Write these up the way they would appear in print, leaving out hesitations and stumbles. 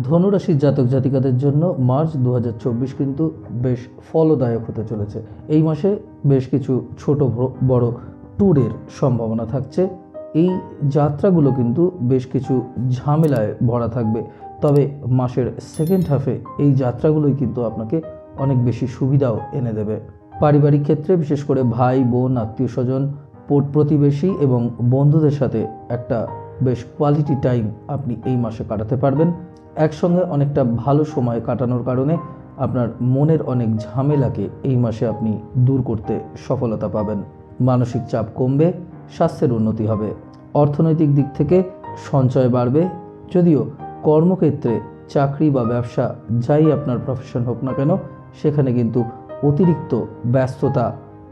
ধনুরাশির জাতক জাতিকাদের জন্য মার্চ 2024 কিন্তু বেশ ফলদায়ক হতে চলেছে। এই মাসে বেশ কিছু ছোট বড় ট্যুরের সম্ভাবনা থাকছে। এই যাত্রাগুলো কিন্তু বেশ কিছু ঝামেলায় ভরা থাকবে, তবে মাসের সেকেন্ড হাফে এই যাত্রাগুলোই কিন্তু আপনাকে অনেক বেশি সুবিধাও এনে দেবে। পারিবারিক ক্ষেত্রে বিশেষ করে ভাই বোন, আত্মীয় স্বজন, প্রতিবেশী এবং বন্ধুদের সাথে একটা বেশ কোয়ালিটি টাইম আপনি এই মাসে কাটাতে পারবেন। একসঙ্গে অনেকটা ভালো সময় কাটানোর কারণে আপনার মনের অনেক ঝামেলাকে এই মাসে আপনি দূর করতে সফলতা পাবেন। মানসিক চাপ কমবে, স্বাস্থ্যের উন্নতি হবে, অর্থনৈতিক দিক থেকে সঞ্চয় বাড়বে। যদিও কর্মক্ষেত্রে চাকরি বা ব্যবসা যাই আপনার প্রফেশন হোক না কেন, সেখানে কিন্তু অতিরিক্ত ব্যস্ততা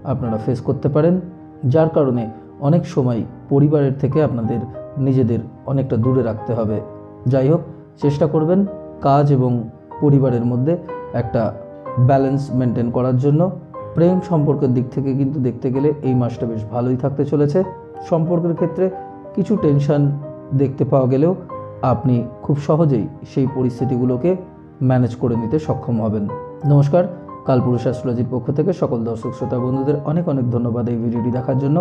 আপনারা ফেস করতে পারেন, যার কারণে অনেক সময় পরিবারের থেকে আপনাদের নিজেদের অনেকটা দূরে রাখতে হবে। যাই হোক, চেষ্টা করবেন কাজ এবং পরিবারের মধ্যে একটা ব্যালেন্স মেনটেন করার জন্য। প্রেম সম্পর্কের দিক থেকে কিন্তু দেখতে গেলে এই মাসটা বেশ ভালোই থাকতে চলেছে। সম্পর্কের ক্ষেত্রে কিছু টেনশন দেখতে পাওয়া গেলেও আপনি খুব সহজেই সেই পরিস্থিতিগুলোকে ম্যানেজ করে নিতে সক্ষম হবেন। নমস্কার, কালপুরুষ অ্যাস্ট্রোলজির পক্ষ থেকে সকল দর্শক শ্রোতা বন্ধুদের অনেক অনেক ধন্যবাদ এই ভিডিওটি দেখার জন্য।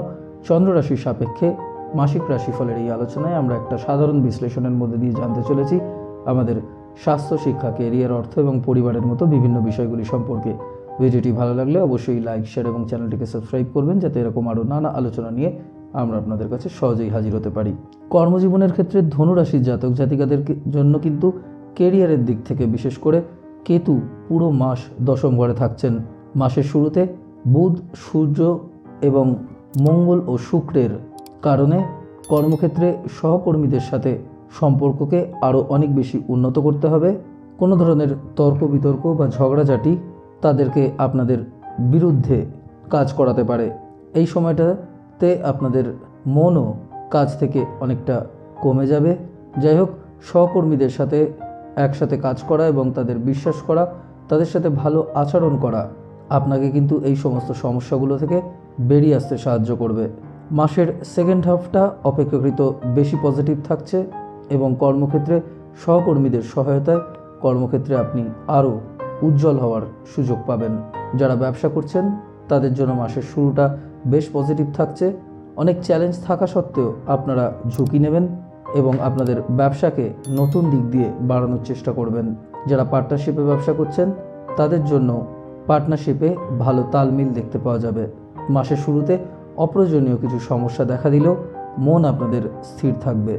চন্দ্র রাশির সাপেক্ষে মাসিক রাশিফলের এই আলোচনায় আমরা একটা সাধারণ বিশ্লেষণের মধ্যে দিয়ে জানতে চলেছি আমাদের স্বাস্থ্য, শিক্ষা, কেরিয়ার, অর্থ এবং পরিবারের মতো বিভিন্ন বিষয়গুলি সম্পর্কে। ভিডিওটি ভালো লাগলে অবশ্যই লাইক, শেয়ার এবং চ্যানেলটিকে সাবস্ক্রাইব করবেন, যাতে এরকম আরও নানা আলোচনা নিয়ে আমরা আপনাদের কাছে সহজেই হাজির হতে পারি। কর্মজীবনের ক্ষেত্রে ধনুরাশির জাতক জাতিকাদের জন্য কিন্তু কেরিয়ারের দিক থেকে বিশেষ করে কেতু পুরো মাস দশম ঘরে থাকছেন। মাসের শুরুতে বুধ, সূর্য এবং মঙ্গল ও শুক্রের কারণে কর্মক্ষেত্রে সহকর্মীদের সাথে সম্পর্ককে আরও অনেক বেশি উন্নত করতে হবে। কোনো ধরনের তর্ক বিতর্ক বা ঝগড়াঝাটি তাদেরকে আপনাদের বিরুদ্ধে কাজ করাতে পারে। এই সময়টাতে আপনাদের মনও কাজ থেকে অনেকটা কমে যাবে। যাই হোক, সহকর্মীদের সাথে একসাথে কাজ করা এবং তাদের বিশ্বাস করা, তাদের সাথে ভালো আচরণ করা আপনাকে কিন্তু এই সমস্ত সমস্যাগুলো থেকে বেরিয়ে আসতে সাহায্য করবে। মাসের সেকেন্ড হাফটা অপেক্ষাকৃত বেশি পজিটিভ থাকছে এবং কর্মক্ষেত্রে সহকর্মীদের সহায়তায় কর্মক্ষেত্রে আপনি আরও উজ্জ্বল হওয়ার সুযোগ পাবেন। যারা ব্যবসা করছেন তাদের জন্য মাসের শুরুটা বেশ পজিটিভ থাকছে। অনেক চ্যালেঞ্জ থাকা সত্ত্বেও আপনারা ঝুঁকি নেবেন এবং আপনাদের ব্যবসাকে নতুন দিক দিয়ে বাড়ানোর চেষ্টা করবেন। যারা পার্টনারশিপে ব্যবসা করছেন তাদের জন্য পার্টনারশিপে ভালো তালমিল দেখতে পাওয়া যাবে। মাসের শুরুতে অপ্রয়োজনীয় কিছু সমস্যা দেখা দিলেও মন আপনাদের স্থির থাকবে।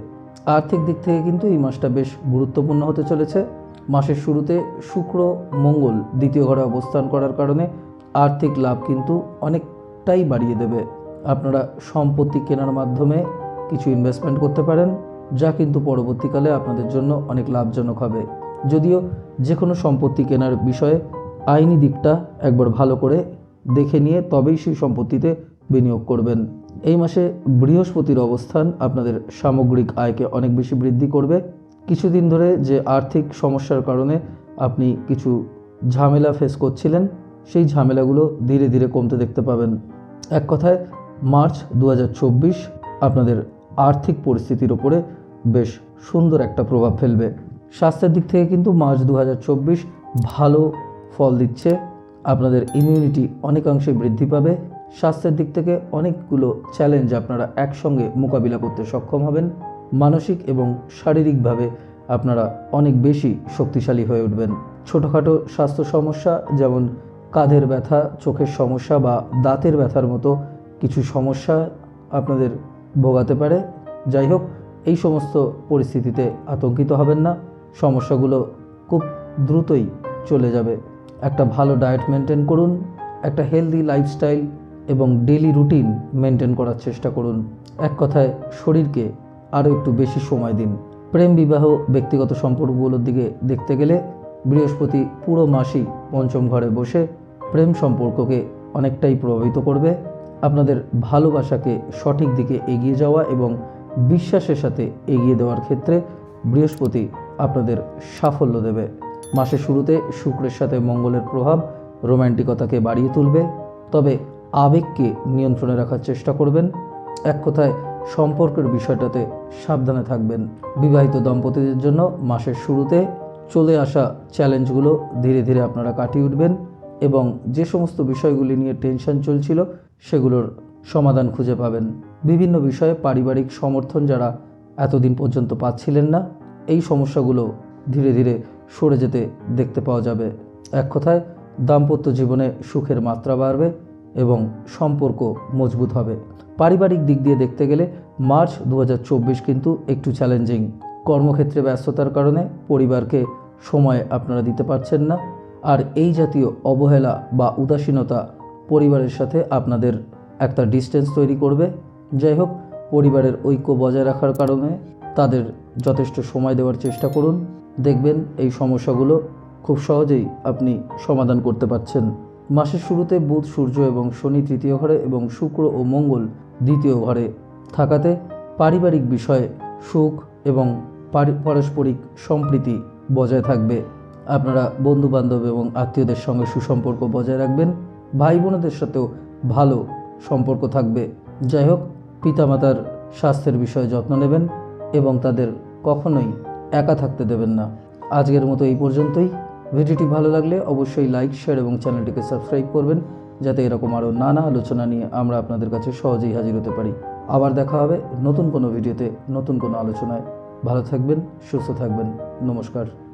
আর্থিক দিক থেকে কিন্তু এই মাসটা বেশ গুরুত্বপূর্ণ হতে চলেছে। মাসের শুরুতে শুক্র, মঙ্গল দ্বিতীয় ঘরে অবস্থান করার কারণে আর্থিক লাভ কিন্তু অনেকটাই বাড়িয়ে দেবে। আপনারা সম্পত্তি কেনার মাধ্যমে কিছু ইনভেস্টমেন্ট করতে পারেন, যা কিন্তু পরবর্তীকালে আপনাদের জন্য অনেক লাভজনক হবে। যদিও যে কোনো সম্পত্তি কেনার বিষয়ে আইনি দিকটা একবার ভালো করে দেখে নিয়ে তবেই সেই সম্পত্তিতে বিনিয়োগ করবেন। এই মাসে বৃহস্পতির অবস্থান আপনাদের সামগ্রিক আয়কে অনেক বেশি বৃদ্ধি করবে। কিছুদিন ধরে যে আর্থিক সমস্যার কারণে আপনি কিছু ঝামেলা ফেস করছিলেন, সেই ঝামেলাগুলো ধীরে ধীরে কমতে দেখতে পাবেন। এক কথায় মার্চ 2024 আপনাদের আর্থিক পরিস্থিতির ওপরে বেশ সুন্দর একটা প্রভাব ফেলবে। স্বাস্থ্যের দিক থেকে কিন্তু মার্চ 2024 ভালো ফল দিচ্ছে। আপনাদের ইমিউনিটি অনেকাংশে বৃদ্ধি পাবে। স্বাস্থ্যের দিক থেকে অনেকগুলো চ্যালেঞ্জ আপনারা একসঙ্গে মোকাবিলা করতে সক্ষম হবেন। মানসিক এবং শারীরিকভাবে আপনারা অনেক বেশি শক্তিশালী হয়ে উঠবেন। ছোটোখাটো স্বাস্থ্য সমস্যা যেমন কাঁধের ব্যথা, চোখের সমস্যা বা দাঁতের ব্যথার মতো কিছু সমস্যা আপনাদের ভোগাতে পারে। যাই হোক, এই সমস্ত পরিস্থিতিতে আতঙ্কিত হবেন না। সমস্যাগুলো খুব দ্রুতই চলে যাবে। একটা ভালো ডায়েট মেনটেন করুন, একটা হেলদি লাইফস্টাইল এবং ডেইলি রুটিন মেনটেন করার চেষ্টা করুন। এক কথায় শরীরকে আরও একটু বেশি সময় দিন। প্রেম, বিবাহ, ব্যক্তিগত সম্পর্কগুলোর দিকে দেখতে গেলে বৃহস্পতি পুরো মাসই পঞ্চম ঘরে বসে প্রেম সম্পর্ককে অনেকটাই প্রভাবিত করবে। আপনাদের ভালোবাসাকে সঠিক দিকে এগিয়ে যাওয়া এবং বিশ্বাসের সাথে এগিয়ে দেওয়ার ক্ষেত্রে বৃহস্পতি আপনাদের সাফল্য দেবে। মাসের শুরুতে শুক্রের সাথে মঙ্গলের প্রভাব রোম্যান্টিকতাকে বাড়িয়ে তুলবে, তবে আবেগকে নিয়ন্ত্রণে রাখার চেষ্টা করবেন। এক কথায় সম্পর্কের বিষয়টাতে সাবধানে থাকবেন। বিবাহিত দম্পতিদের জন্য মাসের শুরুতে চলে আসা চ্যালেঞ্জগুলো ধীরে ধীরে আপনারা কাটিয়ে উঠবেন এবং যে সমস্ত বিষয়গুলি নিয়ে টেনশন চলছিল সেগুলোর সমাধান খুঁজে পাবেন। বিভিন্ন বিষয়ে পারিবারিক সমর্থন যারা এতদিন পর্যন্ত পাচ্ছিলেন না, এই সমস্যাগুলো ধীরে ধীরে সরে যেতে দেখতে পাওয়া যাবে। এক কথায় দাম্পত্য জীবনে সুখের মাত্রা বাড়বে এবং সম্পর্ক মজবুত হবে। পারিবারিক দিক দিয়ে দেখতে গেলে মার্চ 2024 কিন্তু একটু চ্যালেঞ্জিং। কর্মক্ষেত্রে ব্যস্ততার কারণে পরিবারকে সময় আপনারা দিতে পারছেন না, আর এই জাতীয় অবহেলা বা উদাসীনতা পরিবারের সাথে আপনাদের একটা ডিস্টেন্স তৈরি করবে। যাই হোক, পরিবারের ঐক্য বজায় রাখার কারণে তাদের যথেষ্ট সময় দেওয়ার চেষ্টা করুন। দেখবেন এই সমস্যাগুলো খুব সহজেই আপনি সমাধান করতে পারছেন। মাসের শুরুতে বুধ, সূর্য এবং শনি তৃতীয় ঘরে এবং শুক্র ও মঙ্গল দ্বিতীয় ঘরে থাকাতে পারিবারিক বিষয়ে সুখ এবং পারস্পরিক সম্প্রীতি বজায় থাকবে। আপনারা বন্ধুবান্ধব এবং আত্মীয়দের সঙ্গে সুসম্পর্ক বজায় রাখবেন। ভাই বোনদের সাথেও ভালো সম্পর্ক থাকবে। যাই হোক, পিতামাতার স্বাস্থ্যের বিষয়ে যত্ন নেবেন এবং তাদের কখনোই একা থাকতে দেবেন না। আজকের মতো এই পর্যন্তই। ভিডিওটি ভালো লাগলে অবশ্যই লাইক, শেয়ার এবং চ্যানেলটিকে সাবস্ক্রাইব করবেন, যাতে এরকম আরও নানা আলোচনা নিয়ে আমরা আপনাদের কাছে সহজেই হাজির হতে পারি। আবার দেখা হবে নতুন কোনো ভিডিওতে, নতুন কোনো আলোচনায়। ভালো থাকবেন, সুস্থ থাকবেন। নমস্কার।